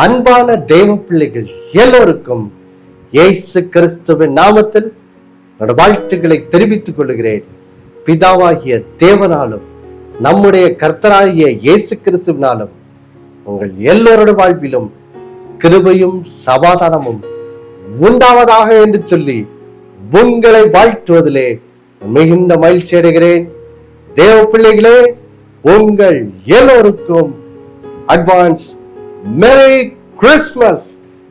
அன்பான தேவ பிள்ளைகள் எல்லோருக்கும் இயேசு கிறிஸ்துவின் நாமத்தில் வாழ்த்துக்களை தெரிவித்துக் கொள்கிறேன். பிதாவாகிய தேவனாலும் நம்முடைய கர்த்தராகிய இயேசு கிறிஸ்துவினாலும் உங்கள் எல்லோருடைய வாழ்விலும் கிருபையும் சமாதானமும் உண்டாவதாக என்று சொல்லி உங்களை வாழ்த்துவதிலே மிகுந்த மகிழ்ச்சி அடைகிறேன். தேவ பிள்ளைகளே, உங்கள் எல்லோருக்கும் அட்வான்ஸ் மேரி கிறிஸ்துமஸ்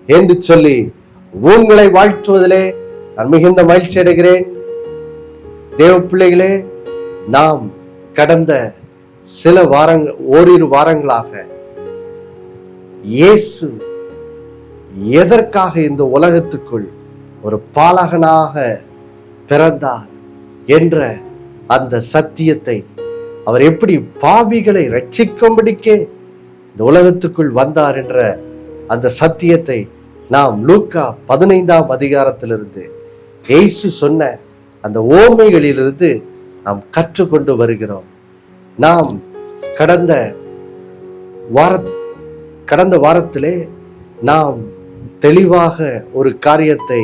என்று சொல்லி உங்களை வாழ்த்துவதிலே நான் மிகுந்த மகிழ்ச்சி அடைகிறேன். தேவ பிள்ளைகளே, நாம் கடந்த ஓரிரு வாரங்களாக இயேசு எதற்காக இந்த உலகத்துக்குள் ஒரு பாலகனாக பிறந்தார் என்ற அந்த சத்தியத்தை, அவர் எப்படி பாவிகளை ரட்சிக்கும்படிக்கே இந்த உலகத்துக்குள் வந்தார் என்ற அந்த சத்தியத்தை நாம் லூக்கா 15ஆம் அதிகாரத்திலிருந்து இயேசு சொன்ன அந்த ஓமைகளிலிருந்து நாம் கற்றுக்கொண்டு வருகிறோம். நாம் கடந்த வாரத்திலே நாம் தெளிவாக ஒரு காரியத்தை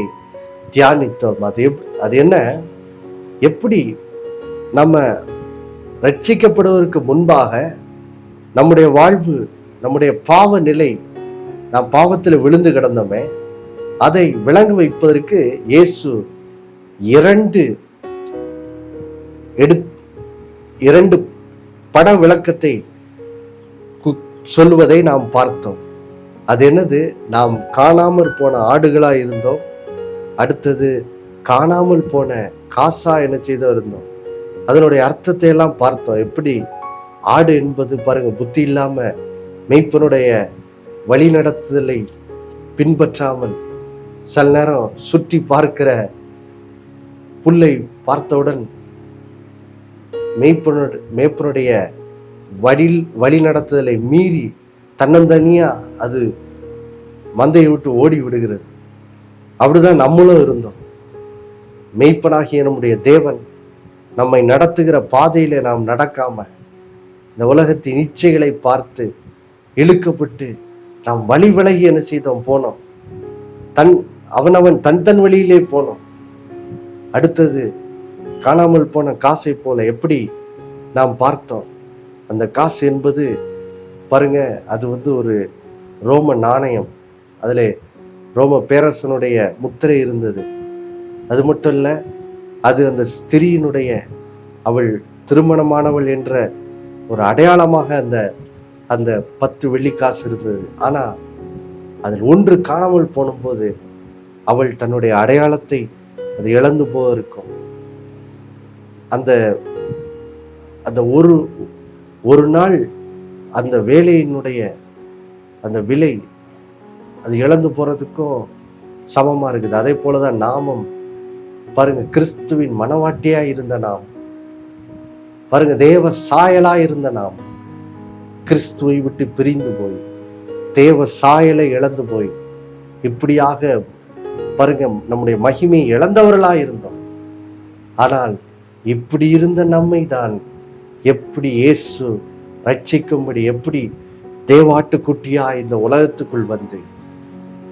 தியானித்தோம். அது என்ன, எப்படி நம்ம ரட்சிக்கப்படுவதற்கு முன்பாக நம்முடைய வாழ்வு, நம்முடைய பாவ நிலை, நாம் பாவத்தில் விழுந்து கிடந்தோமே, அதை விளங்க வைப்பதற்கு இயேசு இரண்டு பட விளக்கத்தை சொல்லுவதை நாம் பார்த்தோம். அது என்னது, நாம் காணாமல் போன ஆடுகளா இருந்தோம், அடுத்தது காணாமல் போன காசா என்ன செய்தோ இருந்தோம். அதனுடைய அர்த்தத்தை எல்லாம் பார்த்தோம். எப்படி ஆடு என்பது பாருங்க, புத்தி இல்லாம மெய்ப்பனுடைய வழி நடத்துதலை பின்பற்றாமல் சில நேரம் சுற்றி பார்க்கிற புல்லை பார்த்தவுடன் மேய்ப்பனுடைய வழி நடத்துதலை மீறி தன்னந்தனியா அது மந்தையை விட்டு ஓடி விடுகிறது. அப்படிதான் நம்மளும் இருந்தோம். மெய்ப்பனாகிய நம்முடைய தேவன் நம்மை நடத்துகிற பாதையில நாம் நடக்காம இந்த உலகத்தின் இச்சைகளை பார்த்து இழுக்கப்பட்டு நாம் வழி விலகி என்ன செய்தோம், போனோம். அவனவன் தன் வழியிலே போனோம். அடுத்தது காணாமல் போன காசை போல எப்படி நாம் பார்த்தோம். அந்த காசு என்பது பாருங்க, அது ஒரு ரோம நாணயம். அதில் ரோம பேரரசனுடைய முத்திரை இருந்தது. அது மட்டும் இல்லை, அது அந்த ஸ்திரீயினுடைய, அவள் திருமணமானவள் என்ற ஒரு அடையாளமாக அந்த 10 வெள்ளிக்காசு இருந்தது. ஆனா அதில் ஒன்று காணாமல் போனும்போது அவள் தன்னுடைய அடையாளத்தை அது இழந்து போயிருக்கும். அந்த ஒரு நாள் அந்த வேலையினுடைய அந்த விலை அது இழந்து போறதுக்கும் சமமா இருக்குது. அதே போலதான் நாமும் பாருங்க, கிறிஸ்துவின் மனவாட்டியா இருந்த நாம், பாருங்க, தேவ சாயலா இருந்த நாம் கிறிஸ்துவை விட்டு பிரிந்து போய் தேவ சாயலை இழந்து போய் இப்படியாக பாருங்க நம்முடைய மகிமையை இழந்தவர்களா இருந்தோம். ஆனால் இப்படி இருந்த நம்மை தான் எப்படி இயேசு ரட்சிக்கும்படி, எப்படி தேவாட்டுக்குட்டியா இந்த உலகத்துக்குள் வந்து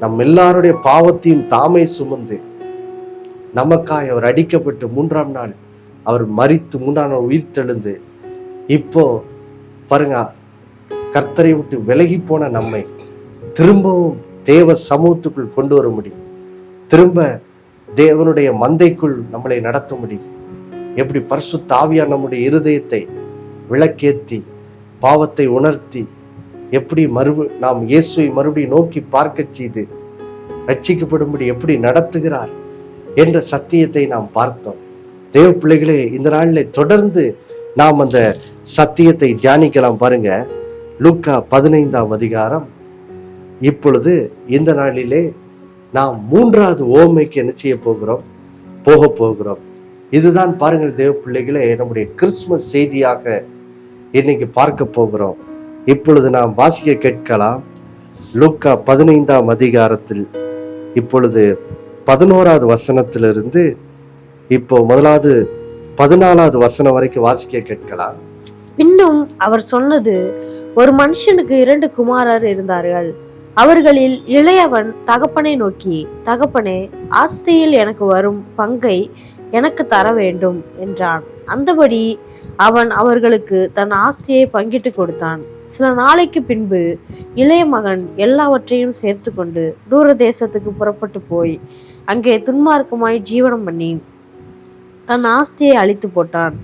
நம் எல்லாருடைய பாவத்தையும் தாமே சுமந்து நமக்காய் அவர் அடிக்கப்பட்டு 3ஆம் நாள் அவர் மரித்து 3ஆம் நாள் உயிர் தெழுந்து இப்போ பாருங்க கர்த்தரை விட்டு விலகி போன நம்மை திரும்பவும் தேவ சமூகத்துக்குள் கொண்டு வர முடியும். திரும்ப தேவனுடைய மந்தைக்குள் நம்மளை நடத்த முடியும். எப்படி பரிசுத்த ஆவியார் நம்முடைய இருதயத்தை விளக்கேத்தி பாவத்தை உணர்த்தி எப்படி நாம் இயேசுவை மறுபடியும் நோக்கி பார்க்க செய்து ரட்சிக்கப்படும்படி எப்படி நடத்துகிறார் என்ற சத்தியத்தை நாம் பார்த்தோம். தேவ பிள்ளைகளே, இந்த நாளில் தொடர்ந்து நாம் அந்த சத்தியத்தை தியானிக்கலாம். பாருங்க, லூக்கா 15ஆம் அதிகாரம். இப்பொழுது இந்த நாளிலே நாம் 3வது ஓமைக்கு என்ன செய்ய போக போகிறோம். இதுதான் பாருங்கள் தேவ பிள்ளைகளே, நம்முடைய கிறிஸ்துமஸ் செய்தியாக இன்னைக்கு பார்க்க போகிறோம். இப்பொழுது நாம் வாசிக்க கேட்கலாம். லூக்கா 15ஆம் அதிகாரத்தில் இப்பொழுது 11வது வசனத்திலிருந்து இப்போ முதலாவது 14வது வசனம் வரைக்கும் வாசிக்க கேட்கலாம். பின்னும் அவர் சொன்னது, ஒரு மனுஷனுக்கு 2 குமாரர் இருந்தார்கள். அவர்களில் இளையவன் தகப்பனை நோக்கி, தகப்பனே, ஆஸ்தியில் எனக்கு வரும் பங்கை எனக்கு தர வேண்டும் என்றான். அந்தபடி அவன் அவர்களுக்கு தன் ஆஸ்தியை பங்கிட்டு கொடுத்தான். சில நாளைக்கு பின்பு இளைய மகன் எல்லாவற்றையும் சேர்த்து கொண்டு தூர தேசத்துக்கு புறப்பட்டு போய் அங்கே துன்மார்க்கமாய் ஜீவனம் பண்ணி தன் ஆஸ்தியை அழித்து போட்டான்.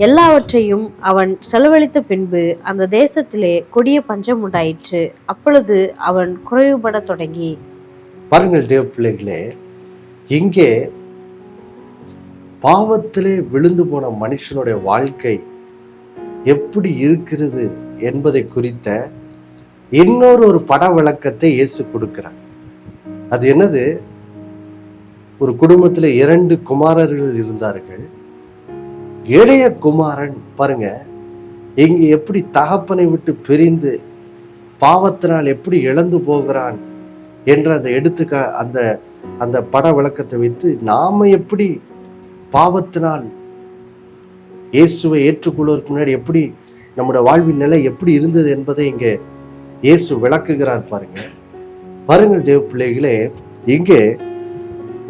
எல்லாவற்றையும் அவன் செலவழித்த பின்பு அந்த தேசத்திலே கொடிய பஞ்சம் உண்டாயிற்று. அப்பொழுது அவன் குறைவுபட தொடங்கி. பாருங்கள் தேவ பிள்ளைகளே, இங்கே பாவத்திலே விழுந்து போன மனுஷனுடைய வாழ்க்கை எப்படி இருக்கிறது என்பதை குறித்த இன்னொரு பட விளக்கத்தை இயேசு கொடுக்கிறார். அது என்னது? ஒரு குடும்பத்துல 2 குமாரர்கள் இருந்தார்கள். இளைய குமாரன் பாருங்க, இங்க எப்படி தகப்பனை விட்டு பிரிந்து பாவத்தினால் எப்படி இழந்து போகிறான் என்ற அந்த அந்த பட விளக்கத்தை வைத்து நாம எப்படி பாவத்தினால் இயேசுவை ஏற்றுக்கொள்வதற்கு முன்னாடி எப்படி நம்முடைய வாழ்வின் நிலை எப்படி இருந்தது என்பதை இங்கே இயேசு விளக்குகிறார். பாருங்கள் தேவ பிள்ளைகளே, இங்கே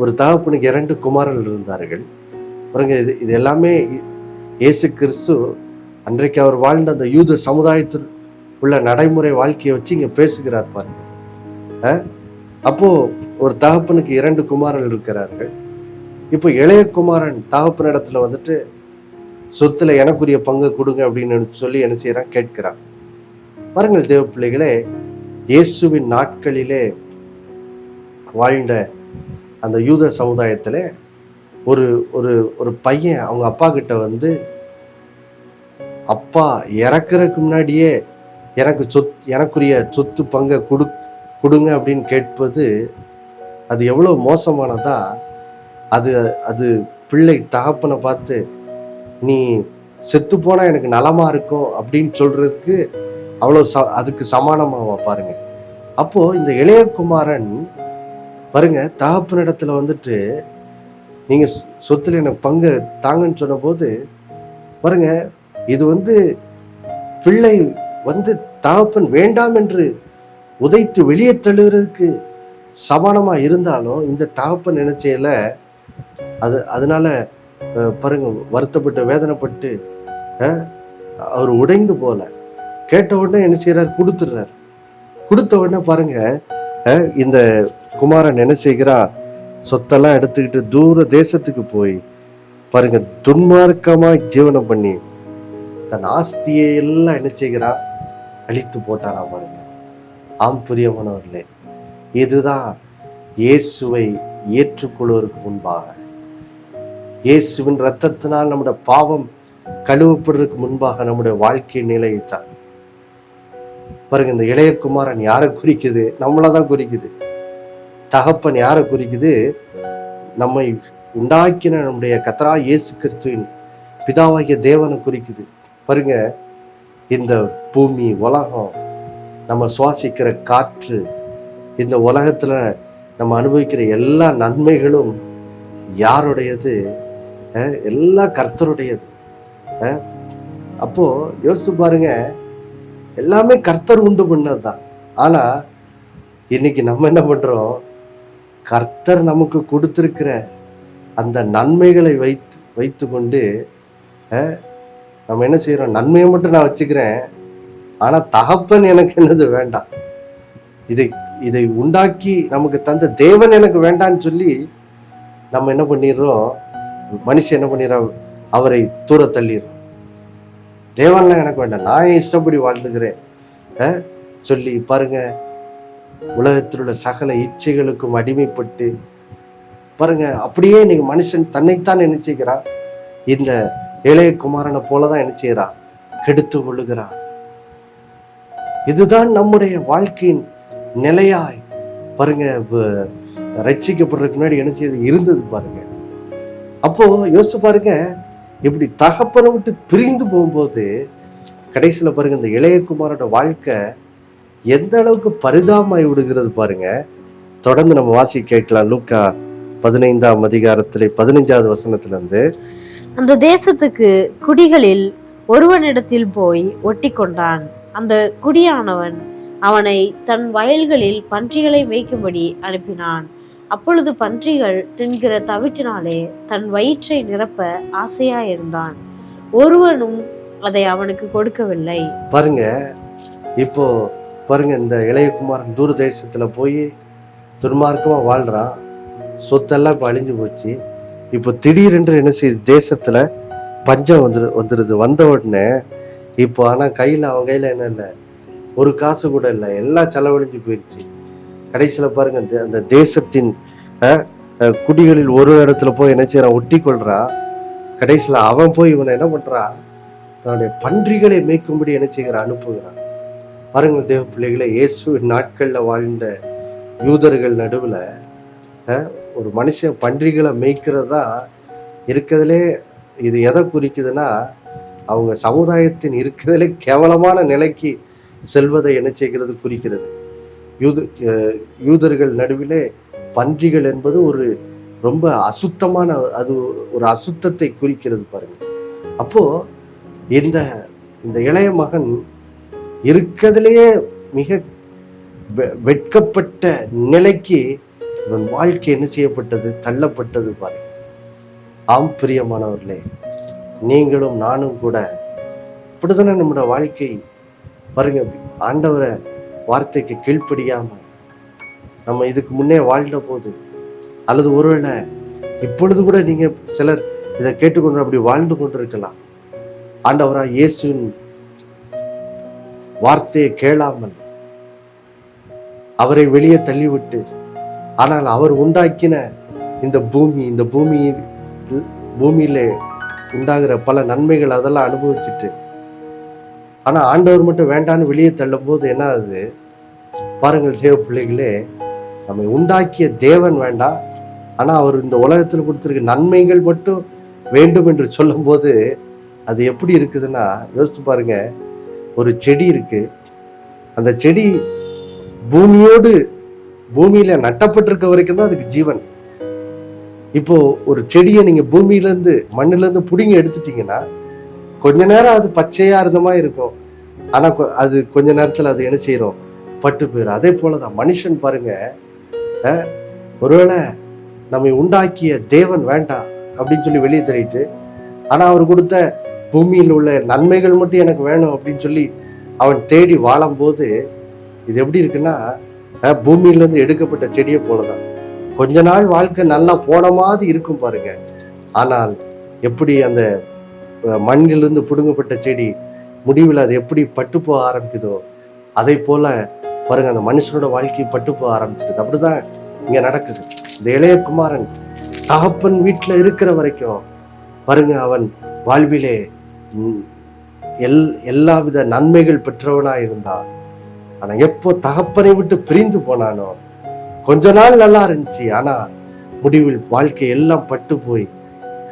ஒரு தகப்பனுக்கு 2 குமாரர்கள் இருந்தார்கள். பாருங்க, இது எல்லாமே இயேசு கிறிஸ்து அன்றைக்கு அவர் வாழ்ந்த அந்த யூத சமுதாயத்தில் உள்ள நடைமுறை வாழ்க்கையை வச்சு இங்க பேசுகிறார். பாருங்க, அப்போ ஒரு தகப்பனுக்கு 2 குமாரர்கள் இருக்கிறார்கள். இப்போ இளைய குமாரன் தகப்பனிடத்துல வந்துட்டு சொத்துல எனக்குரிய பங்கு கொடுங்க அப்படின்னு சொல்லி என்ன செய்யறான்? கேட்கிறான். பாருங்கள் தேவ பிள்ளைகளே, இயேசுவின் நாட்களிலே வாழ்ந்த அந்த யூத சமுதாயத்துல ஒரு ஒரு ஒரு பையன் அவங்க அப்பா கிட்ட வந்து, அப்பா இறக்குறதுக்கு முன்னாடியே எனக்குரிய சொத்து பங்கை கொடுங்க அப்படின்னு கேட்பது அது எவ்வளவு மோசமானதா. அது பிள்ளை தகப்பனை பார்த்து நீ செத்து போனா எனக்கு நலமா இருக்கும் அப்படின்னு சொல்றதுக்கு அவ்வளவு அதுக்கு சமானமாவா? பாருங்க, அப்போ இந்த இளைய குமாரன் பாருங்க தகப்பனிடத்துல வந்துட்டு நீங்க சொத்துல எனக்கு பங்கு தாங்கன்னு சொன்ன போது பாருங்க, இது வந்து பிள்ளை வந்து தகப்பன் வேண்டாம் என்று உதைத்து வெளியே தள்ளுறதுக்கு சமானமா இருந்தாலும் இந்த தகப்பன் நினைச்சையில அதனால பாருங்க வருத்தப்பட்டு வேதனைப்பட்டு அவர் உடைந்து போல. கேட்ட உடனே என்ன செய்யறாரு? கொடுத்துடுறாரு. கொடுத்த உடனே பாருங்க இந்த குமாரன் என்ன செய்கிறான்? சொத்தெல்லாம் எடுத்துக்கிட்டு தூர தேசத்துக்கு போய் பாருங்க துன்மார்க்கமா ஜீவனம் பண்ணி தன் ஆஸ்தியை எல்லாம் என்ன செய்கிறான்? அழித்து போட்டானா. பாருங்க, ஆம் பிரியமானவர்களே, இதுதான் இயேசுவை ஏற்றுக்கொள்வதற்கு முன்பாக, இயேசுவின் இரத்தத்தினால் நம்முடைய பாவம் கழுவப்படுறதுக்கு முன்பாக நம்முடைய வாழ்க்கை நிலையைத்தான். பாருங்க, இந்த இளைய குமாரன் யாரை குறிக்குது? நம்மளதான் குறிக்குது. தகப்பன் யாரை குறிக்குது? நம்மை உண்டாக்கின நம்முடைய கர்த்தரா இயேசு கிறிஸ்துவின் பிதாவாகிய தேவனை குறிக்குது. பாருங்க, இந்த பூமி உலகம், நம்ம சுவாசிக்கிற காற்று, இந்த உலகத்துல நம்ம அனுபவிக்கிற எல்லா நன்மைகளும் யாருடையது? எல்லா கர்த்தருடையது. அப்போ யோசிச்சு பாருங்க, எல்லாமே கர்த்தர் உண்டு பண்ணதுதான். ஆனா இன்னைக்கு நம்ம என்ன பண்றோம்? கர்த்தர் நமக்கு கொடுத்திருக்கிற அந்த நன்மைகளை வைத்து கொண்டு நம்ம என்ன செய்யறோம்? நன்மையை மட்டும் நான் வச்சுக்கிறேன், ஆனா தகப்பன் எனக்கு என்னது வேண்டாம், இதை உண்டாக்கி நமக்கு தந்த தேவன் எனக்கு வேண்டான்னு சொல்லி நம்ம என்ன பண்ணிடுறோம்? மனுஷன் என்ன பண்ணிடுறோம்? அவரை தூர தள்ளிடுறோம். தேவன்லாம் எனக்கு வேண்டாம், நான் இஷ்டப்படி வாழ்ந்துக்கிறேன் சொல்லி பாருங்க, உலகத்தில் உள்ள சகல இச்சைகளுக்கும் அடிமைப்பட்டு பாருங்க, அப்படியே நீங்க மனுஷன் தன்னைத்தான் என்ன செய்கிறான்? இந்த இளைய குமாரனை போலதான் என்ன செய்யறான்? கெடுத்து கொள்ளுகிறான். இதுதான் நம்முடைய வாழ்க்கையின் நிலையாய் பாருங்க ரட்சிக்கப்படுறதுக்கு முன்னாடி என்ன செய்து இருந்தது. பாருங்க, அப்போ யோசிச்சு பாருங்க, இப்படி தகப்பனை விட்டு பிரிந்து போகும்போது கடைசியில பாருங்க இந்த இளைய குமாரோட வாழ்க்கை எந்த அளவுக்கு பரிதாபமாய் விடுகிறது பாருங்க. தொடர்ந்து நம்ம வாசி கேட்கலாம். லூக்கா 15ஆம் அதிகாரத்திலே 15வது வசனத்துல இருந்து. அந்த தேசத்துக்கு குடிகளில் ஒருவனிடத்தில் போய் ஒட்டி கொண்டான். அந்த குடியானவன் அவனை தன் வயல்களில் பன்றிகளை மேய்க்கும்படி அனுப்பினான். அப்பொழுது பன்றிகள் தின்கிற தவிட்டினாலே தன் வயிற்றை நிரப்ப ஆசையாயிருந்தான். ஒருவனும் அதை அவனுக்கு கொடுக்கவில்லை. பாருங்க, இப்போ பாருங்க, இந்த இளையகுமாரன் தூர தேசத்துல போய் துன்மார்க்கமா வாழ்றான். சொத்தெல்லாம் இப்போ அழிஞ்சு போச்சு. இப்போ திடீரென்று என்ன செய்யுது, தேசத்துல பஞ்சம் வந்துடுது. வந்த உடனே இப்போ ஆனா அவன் கையில என்ன இல்லை, ஒரு காசு கூட இல்லை, எல்லாம் செலவழிஞ்சு போயிடுச்சு. கடைசியில பாருங்க, அந்த தேசத்தின் குடிகளில் ஒரு இடத்துல போய் என்ன செய்யறான், ஒட்டி கொள்றான். கடைசியில அவன் போய் இவனை என்ன பண்றான், தன்னுடைய பன்றிகளை மேய்க்கும்படி என்ன செய்கிறான், அனுப்புகிறான். பாருங்கள் தேவ பிள்ளைகளை, இயேசுவின் நாட்கள்ல வாழ்ந்த யூதர்கள் நடுவுல ஒரு மனுஷன் பன்றிகளை மேய்க்கிறதா இருக்கிறதுலே, இது எதை குறிக்குதுன்னா, அவங்க சமுதாயத்தின் இருக்கிறதுலே கேவலமான நிலைக்கு செல்வதை என்ன செய்கிறது குறிக்கிறது. யூதர்கள் நடுவிலே பன்றிகள் என்பது ஒரு ரொம்ப அசுத்தமான, அது ஒரு அசுத்தத்தை குறிக்கிறது பாருங்க. அப்போ இந்த இளைய மகன் இருக்கிறதுலேயே மிக வெட்கப்பட்ட நிலைக்கு இவன் வாழ்க்கை என்ன செய்யப்பட்டது, தள்ளப்பட்டது பாருங்க. ஆம் பிரியமானவர்களே, நீங்களும் நானும் கூட இப்படித்தானே நம்மளோட வாழ்க்கை பாருங்க. ஆண்டவரை வார்த்தைக்கு கீழ்ப்படியாம நம்ம இதுக்கு முன்னே வாழ்ந்த போது, அல்லது ஒருவேளை இப்பொழுது கூட நீங்க சிலர் இதை கேட்டுக்கொண்டு அப்படி வாழ்ந்து கொண்டிருக்கலாம். ஆண்டவரா இயேசுவின் வார்த்தையை கேளாமல் அவரை வெளியே தள்ளிவிட்டு, ஆனால் அவர் உண்டாக்கின இந்த பூமியில உண்டாகிற பல நன்மைகள் அதெல்லாம் அனுபவிச்சுட்டு, ஆனா ஆண்டவர் மட்டும் வேண்டான்னு வெளியே தள்ளும் போது என்ன ஆகுது பாருங்கள் தேவ பிள்ளைகளே. நம்மை உண்டாக்கிய தேவன் வேண்டாம், ஆனா அவர் இந்த உலகத்தில் கொடுத்திருக்க நன்மைகள் மட்டும் வேண்டும் என்று சொல்லும் போது அது எப்படி இருக்குதுன்னா, யோசித்து பாருங்க. ஒரு செடி இருக்கு, அந்த செடி பூமியில நட்டப்பட்டிருக்க வரைக்கும் தான் அதுக்கு ஜீவன். இப்போ ஒரு செடியை நீங்க மண்ணுல இருந்து புடிங்கி எடுத்துட்டீங்கன்னா கொஞ்ச நேரம் அது பச்சையா இருந்தமா இருக்கும், ஆனா அது கொஞ்ச நேரத்துல அது என்ன செய்யறோம், பட்டு போயிடும். அதே போலதான் மனுஷன் பாருங்க. ஒருவேளை நம்மை உண்டாக்கிய தேவன் வேண்டாம் அப்படின்னு சொல்லி வெளியே தள்ளிட்டு, ஆனா அவர் கொடுத்த பூமியில் உள்ள நன்மைகள் மட்டும் எனக்கு வேணும் அப்படின்னு சொல்லி அவன் தேடி வாழும் போது இது எப்படி இருக்குன்னா, பூமியிலேருந்து எடுக்கப்பட்ட செடியை போலதான். கொஞ்ச நாள் வாழ்க்கை நல்லா போன மாதிரி இருக்கும் பாருங்க, ஆனால் எப்படி அந்த மண்ணிலிருந்து பிடுங்கப்பட்ட செடி முடிவில் அது எப்படி பட்டு போக ஆரம்பிக்குதோ, அதை போல பாருங்க அந்த மனுஷனோட வாழ்க்கை பட்டு போக ஆரம்பிச்சிருது. அப்படிதான் இங்க நடக்குது. இந்த இளையகுமாரன் தகப்பன் வீட்டுல இருக்கிற வரைக்கும் பாருங்க, அவன் வாழ்விலே எல்லாவித நன்மைகள் பெற்றவனா இருந்தான். ஆனா எப்போ தகப்பனை விட்டு பிரிந்து போனானோ, கொஞ்ச நாள் நல்லா இருந்துச்சு, ஆனா முடிவில் வாழ்க்கை எல்லாம் பட்டு போய்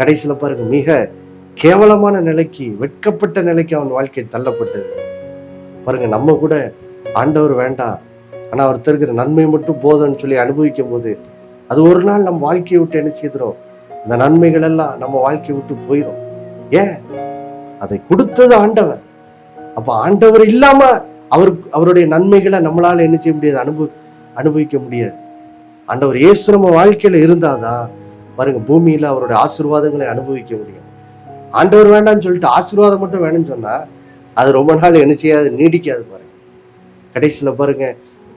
கடைசியில பாருங்க மிக கேவலமான நிலைக்கு, வெட்கப்பட்ட நிலைக்கு அவன் வாழ்க்கை தள்ளப்பட்டது பாருங்க. நம்ம கூட ஆண்டவர் வேண்டாம், ஆனா அவர் தருகிற நன்மை மட்டும் போதும்னு சொல்லி அனுபவிக்கும் போது அது ஒரு நாள் நம்ம வாழ்க்கையை விட்டு என்ன செய்கிறோம், இந்த நன்மைகள் எல்லாம் நம்ம வாழ்க்கையை விட்டு போயிடும். ஏன்? அதை கொடுத்தது ஆண்டவர். அப்ப ஆண்டவர் இல்லாம அவருடைய நன்மைகளை நம்மளால என்ன செய்ய முடியாது, அனுபவிக்க முடியாது. ஆண்டவர் இயேசு நம்ம வாழ்க்கையில இருந்தாதான் பாருங்க பூமியில அவருடைய ஆசீர்வாதங்களை அனுபவிக்க முடியும். ஆண்டவர் வேண்டாம்னு சொல்லிட்டு ஆசீர்வாதம் மட்டும் வேணும்னு சொன்னா அது ரொம்ப நாள் என்ன செய்யாது, நீடிக்காது பாருங்க. கடைசியில பாருங்க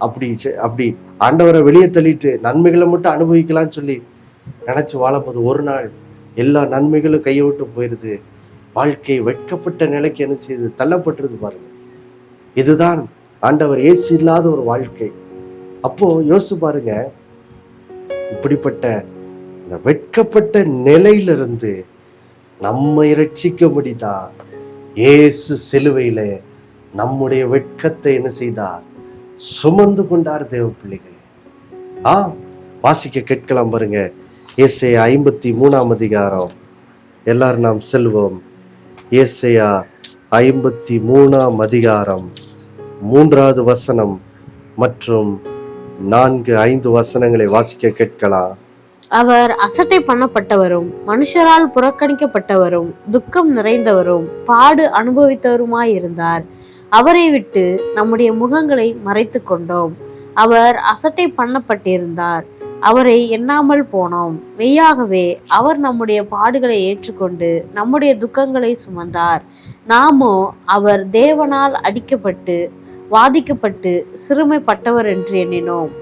அப்படி ஆண்டவரை வெளியே தள்ளிட்டு நன்மைகளை மட்டும் அனுபவிக்கலாம்னு சொல்லி நினைச்சு வாழப்போது ஒரு நாள் எல்லா நன்மைகளும் கையை விட்டு போயிடுது. வாழ்க்கை வெட்கப்பட்ட நிலைக்கு என்ன செய்யுது, தள்ளப்பட்டுருது பாருங்க. இதுதான் ஆண்டவர் இயேசு இல்லாத ஒரு வாழ்க்கை. அப்போ யோசிச்சு பாருங்க, இப்படிப்பட்ட அந்த வெட்கப்பட்ட நிலையிலிருந்து நம்மை ரட்சிக்கும்படிதான் இயேசு சிலுவையில நம்முடைய வெட்கத்தை என்ன செய்தார், சுமந்து கொண்டார். தேவ பிள்ளைகளே, வாசிக்க கேட்கலாம் பாருங்க. ஏசாயா 53ஆம் அதிகாரம், எல்லாரும் நாம் செல்வோம். ஏசாயா 53ஆம் அதிகாரம் 3வது வசனம் மற்றும் 4-5 வசனங்களை வாசிக்க கேட்கலாம். அவர் அசட்டை பண்ணப்பட்டவரும் மனுஷரால் புறக்கணிக்கப்பட்டவரும் துக்கம் நிறைந்தவரும் பாடு அனுபவித்தவருமாயிருந்தார். அவரை விட்டு நம்முடைய முகங்களை மறைத்து கொண்டோம். அவர் அசட்டை பண்ணப்பட்டிருந்தார், அவரை எண்ணாமல் போனோம். மெய்யாகவே அவர் நம்முடைய பாடுகளை ஏற்றுக்கொண்டு நம்முடைய துக்கங்களை சுமந்தார். நாமோ அவர் தேவனால் அடிக்கப்பட்டு வாதிக்கப்பட்டு சிறுமைப்பட்டவர் என்று எண்ணினோம்.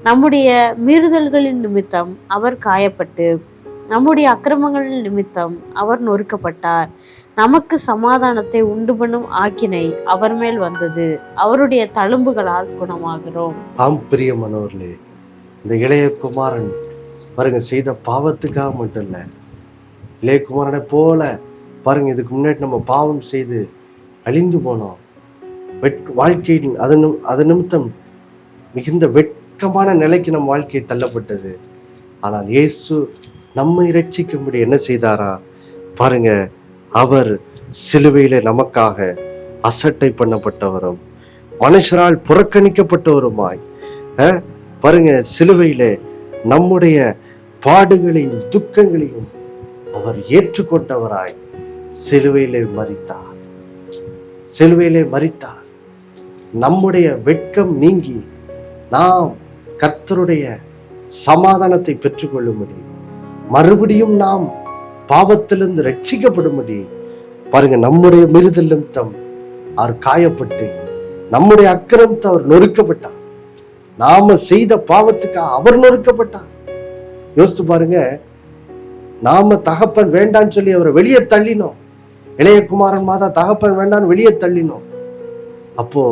நம்முடைய மீறுதல்களின் நிமித்தம் அவர் காயப்பட்டு நம்முடைய அக்கிரமங்களின் நிமித்தம் அவர் நொறுக்கப்பட்டார். நமக்கு சமாதானத்தை உண்டு பண்ணும் ஆக்கினை அவர் மேல் வந்தது, அவருடைய தழும்புகளால் குணமாகிறோம். ஆம் பிரியமானவர்களே, இந்த இளைய குமாரன் பாருங்க செய்த பாவத்துக்காக மட்டும் இல்லை, இளைய குமாரனை போல பாருங்க இதுக்கு முன்னாடி நம்ம பாவம் செய்து அழிந்து போனோம். வாழ்க்கையின் அது நிமித்தம் மிகுந்த வெட்கமான நிலைக்கு நம் வாழ்க்கை தள்ளப்பட்டது. ஆனால் இயேசு நம்மை ரட்சிக்கும்படி என்ன செய்தாரா பாருங்க, அவர் சிலுவையில நமக்காக அசட்டை பண்ணப்பட்டவரும் மனுஷரால் புறக்கணிக்கப்பட்டவருமாய் பாருங்க சிலுவையில நம்முடைய பாடுகளையும் துக்கங்களையும் அவர் ஏற்றுக்கொண்டவராய் சிலுவையிலே மரித்தார். சிலுவையிலே மரித்தார். நம்முடைய வெட்கம் நீங்கி நாம் கர்த்தருடைய சமாதானத்தை பெற்றுக்கொள்ளும்படி, மறுபடியும் நாம் பாவத்திலிருந்து ரட்சிக்கப்படும்படி பாருங்க நம்முடைய மீறுதல் நிமித்தம் அவர் காயப்பட்டு நம்முடைய அக்கிரமத்தை அவர் நொறுக்கப்பட்டார். நாம செய்த பாவத்துக்காக அவர் நொறுக்கப்பட்டார். யோசித்து பாருங்க, நாம தகப்பன் வேண்டான்னு சொல்லி அவரை வெளியே தள்ளினோம். இளைய குமாரன் மாதா தகப்பன் வேண்டான்னு வெளியே தள்ளினோம். அப்போ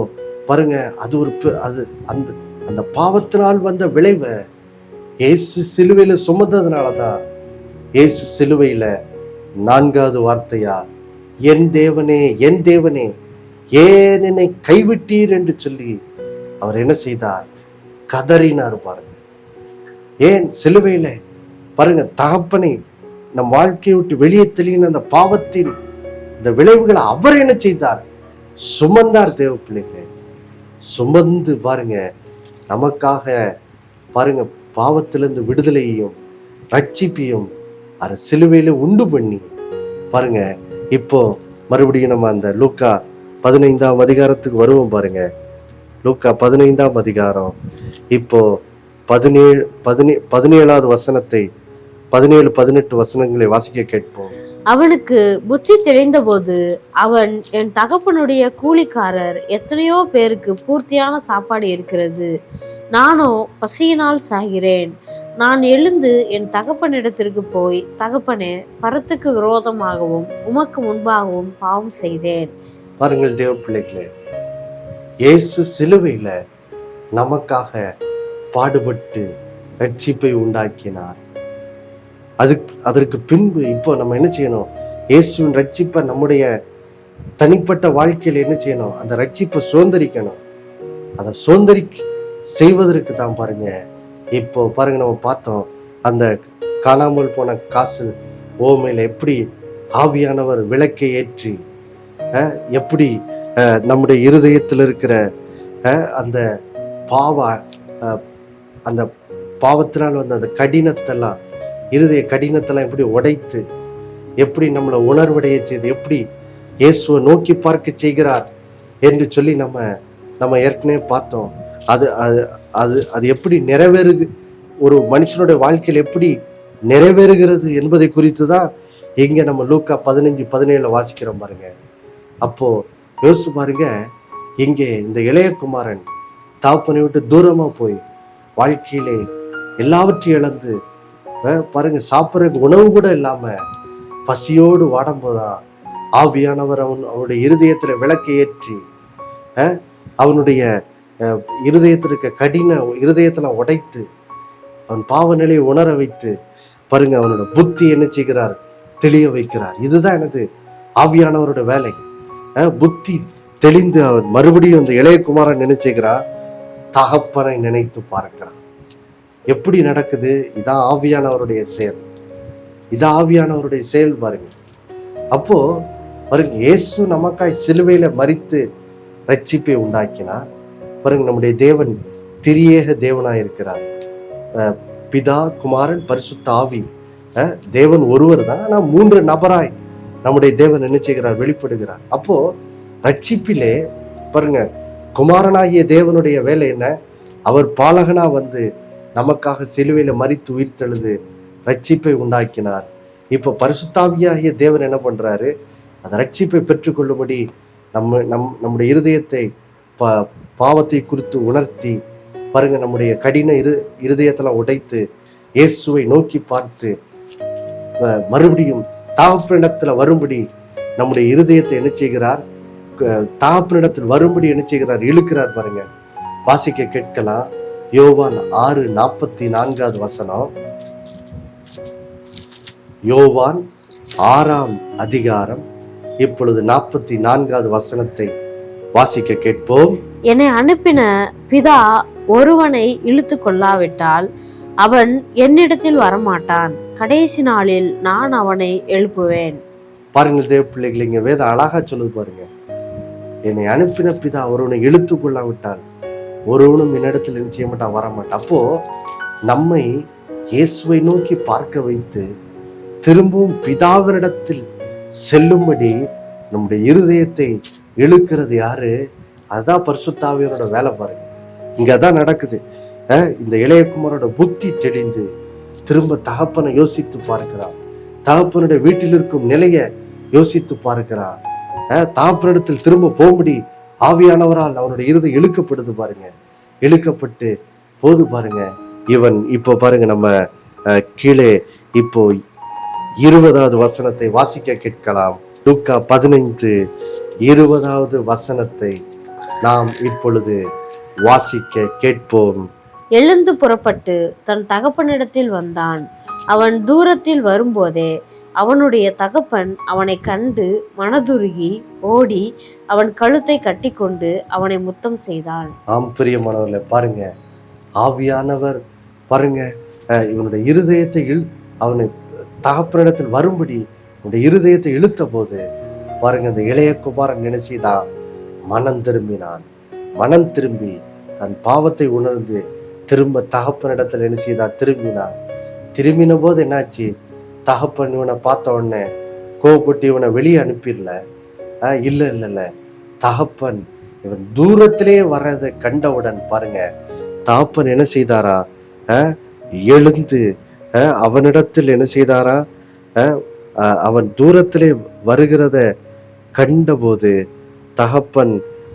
பாருங்க அது ஒரு அந்த அந்த பாவத்தினால் வந்த விளைவை இயேசு சிலுவையில சுமந்ததுனாலதான் இயேசு சிலுவையில 4வது வார்த்தையா என் தேவனே என் தேவனே ஏன் என்னை கைவிட்டீர் என்று சொல்லி அவர் என்ன செய்தார்? கதறினார். பாருங்க ஏன் சிலுவையில பாருங்க தகப்பனை நம் வாழ்க்கையை விட்டு வெளியே தெளின அந்த பாவத்தின் இந்த விளைவுகளை அவர் என்ன செய்தார்? சுமந்தார். தேவ பிள்ளைங்க சுமந்து பாருங்க நமக்காக பாருங்க பாவத்திலிருந்து விடுதலையையும் ரட்சிப்பையும் அவர் சிலுவையில உண்டு பண்ணி பாருங்க. இப்போ மறுபடியும் நம்ம அந்த லூக்கா 15ஆம் அதிகாரத்துக்கு வருவோம். பாருங்க லூக்கா 15ஆம் அதிகாரம் இப்போ 17வது வசனத்தை 17-18 வசனங்களை வாசிக்க கேட்போம். அவனுக்கு புத்தி தெளிந்த போது அவன், என் தகப்பனுடைய கூலிக்காரர் எத்தனையோ பேருக்கு பூர்த்தியான சாப்பாடு இருக்கிறது, நானோ பசியினால் சாகிறேன். நான் எழுந்து என் தகப்பனிடத்திற்கு போய், தகப்பனே, பரத்துக்கு விரோதமாகவும் உமக்கு முன்பாகவும் பாவம் செய்தேன். பாருங்கள் தேவ பிள்ளைகளே, இயேசு சிலுவையில நமக்காக பாடுபட்டு ரட்சிப்பை உண்டாக்கினார். அதற்கு பின்பு இப்போ நம்ம என்ன செய்யணும்? இயேசுவின் ரட்சிப்பை நம்முடைய தனிப்பட்ட வாழ்க்கையில் என்ன செய்யணும்? அந்த ரட்சிப்பை சுதந்திரிக்கணும். அதை செய்வதற்கு தான் பாருங்க இப்போ பாருங்க நம்ம பார்த்தோம் அந்த காணாமல் போன காசு ஓமையில எப்படி ஆவியானவர் விளக்கை ஏற்றி எப்படி நம்முடைய இருதயத்தில் இருக்கிற அந்த அந்த பாவத்தினால் வந்த அந்த கடினத்தெல்லாம் இருதய கடினத்தெல்லாம் எப்படி உடைத்து எப்படி நம்மளை உணர்வடைய செய்து எப்படி இயேசுவை நோக்கி பார்க்க செய்கிறார் என்று சொல்லி நம்ம ஏற்கனவே பார்த்தோம். அது அது அது எப்படி ஒரு மனுஷனுடைய வாழ்க்கையில் எப்படி நிறைவேறுகிறது என்பதை குறித்து தான் இங்க நம்ம லூக்கா 15-17 வாசிக்கிறோம் பாருங்க. அப்போ யோசிச்சு பாருங்க, இங்கே இந்த இளைய குமாரன் தகப்பனை விட்டு தூரமா போய் வாழ்க்கையிலே எல்லாவற்றையும் இழந்து பாருங்க சாப்பிட்றதுக்கு உணவு கூட இல்லாம பசியோடு வாடும்போதான் ஆவியானவர் அவனுடைய இருதயத்துல விளக்கை ஏற்றி அவனுடைய இருதயத்தில் இருக்க இருதயத்துல உடைத்து அவன் பாவ நிலையை உணர வைத்து பாருங்க அவனோட புத்தி என்ன செய்கிறார்? தெளிய வைக்கிறார். இதுதான் எனது ஆவியானவரோட வேலை. புத்தி தெளிந்து அவன் மறுபடியும் அந்த இளைய குமாரன் நினைச்சுக்கிறான், தகப்பனை நினைத்து பார்க்கிறான். எப்படி நடக்குது? இதான் ஆவியானவருடைய செயல். இதான் ஆவியானவருடைய செயல் பாருங்க. அப்போ பாருங்க இயேசு நமக்காய் சிலுவையில மரித்து ரட்சிப்பை உண்டாக்கினார். பாருங்க நம்முடைய தேவன் திரியேக தேவனாய் இருக்கிறார். பிதா, குமாரன், பரிசுத்த ஆவி. தேவன் ஒருவர் தான், ஆனா 3 நபராய் நம்முடைய தேவன் என்ன செய்கிறார்? வெளிப்படுகிறார். அப்போ ரட்சிப்பிலே பாருங்க, குமாரனாகிய தேவனுடைய வேலை என்ன? அவர் பாலகனா வந்து நமக்காக சிலுவையில மரித்து உயிர்த்தெழுது ரட்சிப்பை உண்டாக்கினார். இப்ப பரிசுத்தாவியாகிய தேவன் என்ன பண்றாரு? அந்த ரட்சிப்பை பெற்றுக்கொள்ளும்படி நம்முடைய இருதயத்தை பாவத்தை குறித்து உணர்த்தி, பாருங்க, நம்முடைய கடின இருதயத்தெல்லாம் உடைத்து இயேசுவை நோக்கி பார்த்து மறுபடியும் தகப்பனிடத்துல வரும்படி நம்முடைய இருதயத்தை என்ன செய்கிறார்? தகப்பனிடத்தில் வரும்படி என்ன செய்கிறார்? இழுக்கிறார். பாருங்க, வாசிக்க கேட்கலாம். யோவான் 6:44 யோவான் 6ஆம் அதிகாரம் இப்பொழுது 44 வாசிக்க கேட்போம். என்னை அனுப்பின பிதா ஒருவனை இழுத்து கொள்ளாவிட்டால் அவன் என்னிடத்தில் வரமாட்டான். கடைசி நாளில் நான் அவனை எழுப்புவேன். பாருங்க தேவ பிள்ளைகள், இங்க வேதம் அழகா சொல்லுது பாருங்க. என்னை அனுப்பின பிதா ஒருவனை இழுத்து கொள்ளாவிட்டால் ஒருவனும் என்னிடத்தில் என்ன செய்ய மாட்டான், வரமாட்டான். அப்போ நம்மை இயேசுவை நோக்கி பார்க்க வைத்து திரும்பவும் பிதாவினிடத்தில் செல்லும்படி நம்முடைய இருதயத்தை இழுக்கிறது யாரு? அதுதான் பரிசுத்த ஆவியானோட வேலை. பாருங்க, இங்க அதான் நடக்குது. இந்த இளையகுமாரோட புத்தி தெளிந்து திரும்ப தகப்பனை யோசித்து பார்க்கிறான். தகப்பனுடைய வீட்டில் இருக்கும் நிலைய யோசித்து பார்க்கிறான். தகப்பனிடத்தில் திரும்ப போகும்படி ஆவியானவரால் அவனுடைய இருதயம் இழுக்கப்படுது. பாருங்க, இழுக்கப்பட்டு போது. பாருங்க, இவன் இப்போ பாருங்க, நம்ம கீழே இப்போ 20வது வாசிக்க கேட்கலாம். லூக்கா 15:20 நாம் இப்பொழுது வாசிக்க கேட்போம். எழுந்து புறப்பட்டு தன் தகப்பனிடத்தில் வந்தான். அவன் தூரத்தில் வரும்போதே அவனுடைய தகப்பன் அவனை கண்டு மனதுருகி ஓடி அவன் கழுத்தை கட்டிக்கொண்டு அவனை முத்தம் செய்தான். ஆம் பிரியமானவர்களே, பாருங்க, ஆவியானவர் பாருங்க இவனுடைய இருதயத்தை அவனை தகப்பனிடத்தில் வரும்படி அவனுடைய இருதயத்தை இழுத்த போது பாருங்க, இந்த இளைய குமாரன் நினைச்சுதான் மனம் திரும்பினான். மனம் திரும்பி தன் பாவத்தை உணர்ந்து திரும்ப தகப்பனிடத்தில் என்ன செய்தா? திரும்பினான். திரும்பின போது என்னாச்சு? தகப்பன் இவனை பார்த்த உடனே கோவப்பட்டு இவனை வெளியே அனுப்பிடல. இல்ல தகப்பன் இவன் தூரத்திலேயே வர்றதை கண்டவுடன் பாருங்க, தகப்பன் என்ன செய்தாரா? எழுந்து அவனிடத்தில் என்ன செய்தாரா? அவன் தூரத்திலே வருகிறத கண்டபோது தகப்பன்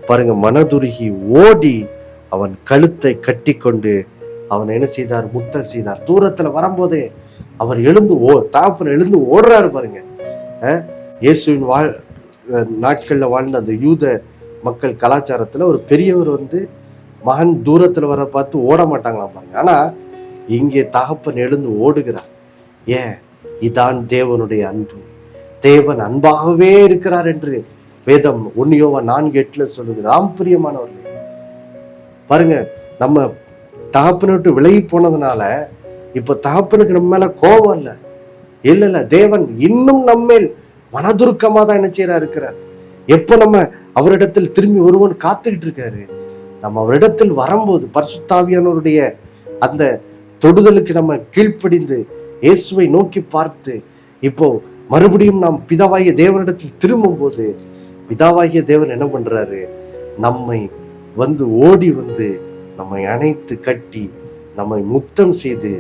பாருங்க மனதுருகி ஓடி அவன் கழுத்தை கட்டி கொண்டு அவன் என்ன செய்தார்? முத்தம் செய்தார். தூரத்துல வரும்போதே அவர் தகப்பன் எழுந்து ஓடுறாரு. பாருங்க, இயேசுவின் நாட்கள்ல வாழ்ந்த அந்த யூத மக்கள் கலாச்சாரத்துல ஒரு பெரியவர் வந்து மகன் தூரத்துல வர பார்த்து ஓட மாட்டாங்களாம். பாருங்க, ஆனா இங்கே தகப்பன் எழுந்து ஓடுகிறார். ஏன்? இதான் தேவனுடைய அன்பு. தேவன் அன்பாகவே இருக்கிறார் என்று வேதம் 1 யோவான் 4:8 சொல்லுகிறது. ஆம் பிரியமானவர்களே, பாருங்க, நம்ம தகப்பனை விட்டு விலகி போனதுனால இப்ப தகப்பனுக்கு நம்ம மேல கோபம் இல்ல. தேவன் இன்னும் நம்மேல் மனதுருக்கமா தான் என்ன செய்யறா இருக்கிறார். எப்ப நம்ம அவரிடத்தில் திரும்பி ஒருவன் காத்துக்கிட்டு இருக்காரு. நம்ம அவரிடத்தில் வரும்போது பரிசுத்தாவியானவருடைய அந்த தொடுதலுக்கு நம்ம கீழ்ப்படிந்து இயேசுவை நோக்கி பார்த்து இப்போ மறுபடியும் நாம் பிதாவாகிய தேவனிடத்தில் திரும்பும் போது பிதாவாகிய தேவன் என்ன பண்றாரு? நம்மை ஓடி வந்து நம்மை அணைத்து கட்டி நம்மை முத்தம் செய்து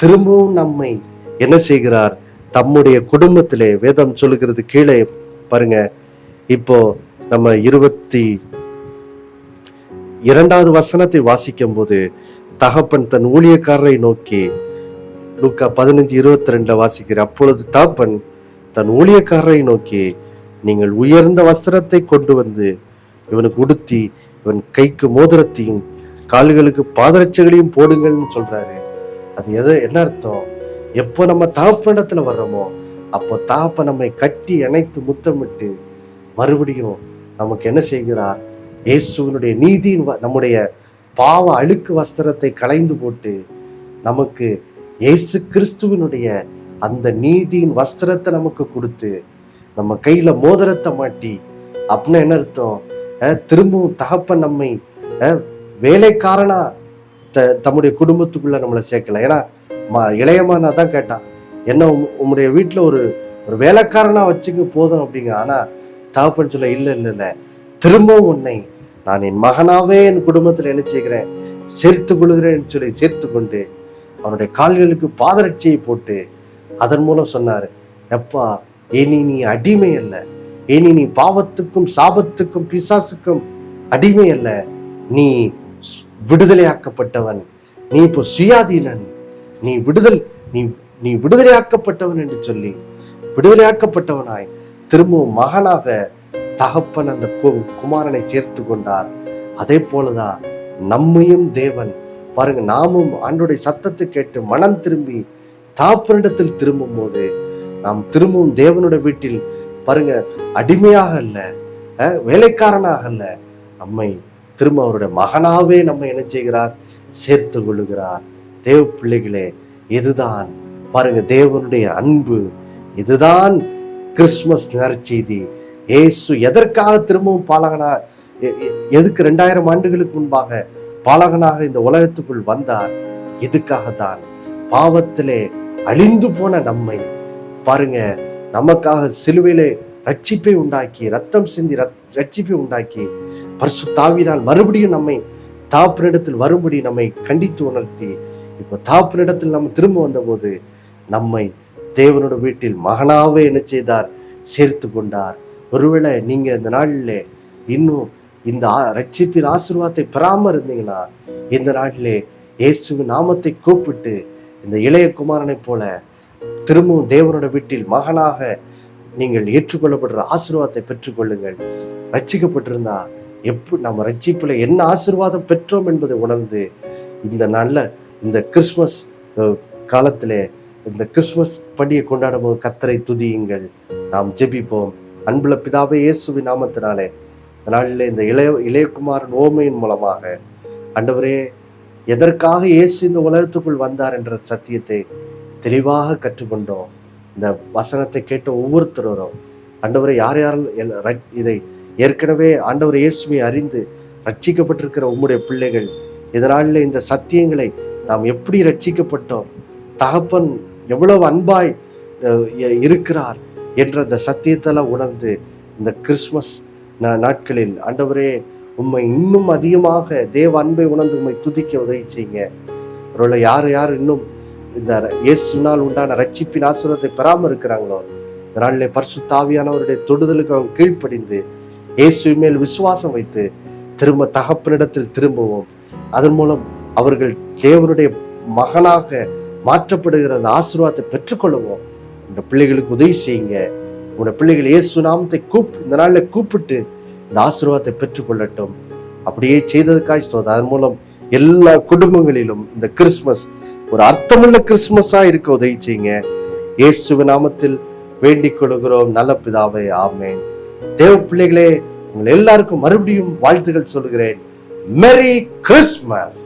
திரும்பவும் நம்மை என்ன செய்கிறார்? தம்முடைய குடும்பத்திலே வேதம் சொல்லுகிறது. கீழே பாருங்க, இப்போ நம்ம 22வது வாசிக்கும் போது தகப்பன் தன் ஊழியக்காரரை நோக்கி, லூக்கா 15:22 வாசிக்கிறேன். அப்பொழுது தகப்பன் தன் ஊழியக்காரரை நோக்கி, நீங்கள் உயர்ந்த வஸ்திரத்தை கொண்டு வந்து இவனுக்கு உடுத்தி இவன் கைக்கு மோதிரத்தையும் கால்களுக்கு பாதரட்சைகளையும் போடுங்கள்னு சொல்றாரு. அது என்ன அர்த்தம்? எப்போ நம்ம தகப்பனிடத்துல வர்றோமோ அப்போ தகப்ப நம்மை கட்டி அணைத்து முத்தமிட்டு மறுபடியும் நமக்கு என்ன செய்கிறார்? இயேசுவினுடைய நீதியின் நம்முடைய பாவ அழுக்கு வஸ்திரத்தை களைந்து போட்டு நமக்கு இயேசு கிறிஸ்துவனுடைய அந்த நீதியின் வஸ்திரத்தை நமக்கு கொடுத்து நம்ம கையில மோதிரத்தை மாட்டி, அப்படின்னா என்ன அர்த்தம்? திரும்பவும் தகப்பன் நம்மை வேலைக்காரனா தம்முடைய குடும்பத்துக்குள்ள நம்மளை சேர்க்கல. ஏன்னா இளையமானா தான் கேட்டான், என்ன உம்முடைய வீட்டுல ஒரு வேலைக்காரனா வச்சுக்க போதும் அப்படிங்க. ஆனா தகப்பன் சொல்ல, இல்ல திரும்பவும் உன்னை நான் என் மகனாவே என் குடும்பத்தில் என்ன செய்கிறேன், சேர்த்து கொள்கிறேன் சொல்லி சேர்த்து கொண்டு அவனுடைய கால்களுக்கு பாதரட்சியை போட்டு அதன் மூலம் சொன்னாரு, எப்பா இனி நீ அடிமை அல்ல, இனி நீ பாவத்துக்கும் சாபத்துக்கும் பிசாசுக்கும் அடிமை அல்ல, நீ விடுதலையாக்கப்பட்டவன், நீ இப்போ சுயாதீனன், நீ விடுதலையாக்கப்பட்டவன் என்று சொல்லி விடுதலையாக்கப்பட்டவனாய் திரும்பவும் மகனாக தகப்பன் அந்த குமாரனை சேர்த்து கொண்டார். அதே போலதான் நம்மையும் தேவன் பாருங்க, நாமும் ஆண்டோடைய சத்தத்தை கேட்டு மனம் திரும்பி தகப்பனிடத்தில் திரும்பும் போது நாம் திரும்பவும் தேவனுடைய வீட்டில் பாருங்க அடிமையாக அல்ல, வேலைக்காரனாக அல்ல, நம்மை திரும்ப அவருடைய மகனாவே நம்ம என்ன செய்கிறார், சேர்த்து கொள்ளுகிறார். தேவ பிள்ளைகளே, இதுதான் பாருங்க தேவனுடைய அன்பு, இதுதான் கிறிஸ்துமஸ் நற்செய்தி. இயேசு எதற்காக திரும்பவும் பாலகனா, எதுக்கு 2000 ஆண்டுகளுக்கு முன்பாக பாலகனாக இந்த உலகத்துக்குள் வந்தார்? இதுக்காகத்தான் பாவத்திலே அழிந்து போன நம்மை பாருங்க நமக்காக சிலுவையிலே ரட்சிப்பை உண்டாக்கி, ரத்தம் சிந்தி ரட்சிப்பை உண்டாக்கி, பரிசுத்த ஆவியினால் மறுபடியும் நம்மை தகப்பனிடத்தில் வரும்படி நம்மை கண்டித்து உணர்த்தி, இப்போ தகப்பனிடத்தில் நம்ம திரும்ப வந்த போது நம்மை தேவனோட வீட்டில் மகனாவே என்ன செய்தார், சேர்த்து கொண்டார். ஒருவேளை நீங்க இந்த நாளிலே இன்னும் இந்த ரட்சிப்பின் ஆசீர்வாதத்தை பெறாம இருந்தீங்கன்னா, இந்த நாளிலே இயேசுவின் நாமத்தை கூப்பிட்டு இந்த இளைய குமாரனை போல திரும்பவும் தேவனோட வீட்டில் மகனாக நீங்கள் ஏற்றுக்கொள்ளப்படுற ஆசீர்வாதத்தை பெற்றுக்கொள்ளுங்கள். ரட்சிக்கப்பட்டிருந்தா எப்படி நம்ம ரட்சிப்புல என்ன ஆசீர்வாதம் பெற்றோம் என்பதை உணர்ந்து இந்த கிறிஸ்துமஸ் காலத்திலே இந்த கிறிஸ்துமஸ் பண்டிகை கொண்டாடும் போது கர்த்தரை துதியுங்கள். நாம் ஜெபிப்போம். அன்புள்ள பிதாவே, இயேசுவின் நாமத்தினாலே இந்த நாளிலே இந்த இளையகுமாரன் ஓமையின் மூலமாக ஆண்டவரே எதற்காக இயேசு இந்த உலகத்துக்குள் வந்தார் என்ற சத்தியத்தை தெளிவாக கற்றுக்கொண்டோம். இந்த வசனத்தை கேட்ட ஒவ்வொருத்தரும் ஆண்டவரை யார் இதை ஏற்கனவே ஆண்டவர் இயேசுவை அறிந்து ரட்சிக்கப்பட்டிருக்கிற உம்முடைய பிள்ளைகள் இதனால இந்த சத்தியங்களை நாம் எப்படி ரட்சிக்கப்பட்டோம், தகப்பன் எவ்வளவு அன்பாய் இருக்கிறார் என்ற அந்த சத்தியத்தெல்லாம் உணர்ந்து இந்த கிறிஸ்துமஸ் நாட்களில் ஆண்டவரே உம்மை இன்னும் அதிகமாக தேவ அன்பை உணர்ந்து உண்மை துதிக்க உதவி செய்யுங்க. ஒருவேளை யார் இன்னும் இந்த இயேசுனால் உண்டான ரட்சிப்பின் ஆசீர்வாதத்தை பெறாமல் இருக்கிறாங்களோ, இதனாலே பரிசுத்த ஆவியானவருடைய தொடுதலுக்கு அவங்க கீழ்ப்படிந்து இயேசு மேல் விசுவாசம் வைத்து திரும்ப தகப்பனிடத்தில் திரும்பவும், அதன் மூலம் அவர்கள் தேவனுடைய மகனாக மாற்றப்படுகிற அந்த ஆசீர்வாதத்தை பெற்றுக்கொள்ளுவோம். இந்த பிள்ளைகளுக்கு உதவி செய்யுங்க. உங்களுடைய பிள்ளைகள் இயேசு நாமத்தை இந்த நாளில் கூப்பிட்டு இந்த ஆசீர்வாதத்தை பெற்றுக்கொள்ளட்டும். அப்படியே செய்ததுக்காய் ஸ்தோத்திரம். அதன் மூலம் எல்லா குடும்பங்களிலும் இந்த கிறிஸ்துமஸ் ஒரு அர்த்தமுள்ள கிறிஸ்துமஸா இருக்க உதவி செய்யுங்க. இயேசுவின் நாமத்தில் வேண்டிக் கொள்கிறோம் நல்ல பிதாவே, ஆமென். தேவ பிள்ளைகளே, உங்கள் எல்லாருக்கும் மறுபடியும் வாழ்த்துக்கள் சொல்கிறேன். மெரி கிறிஸ்துமஸ்.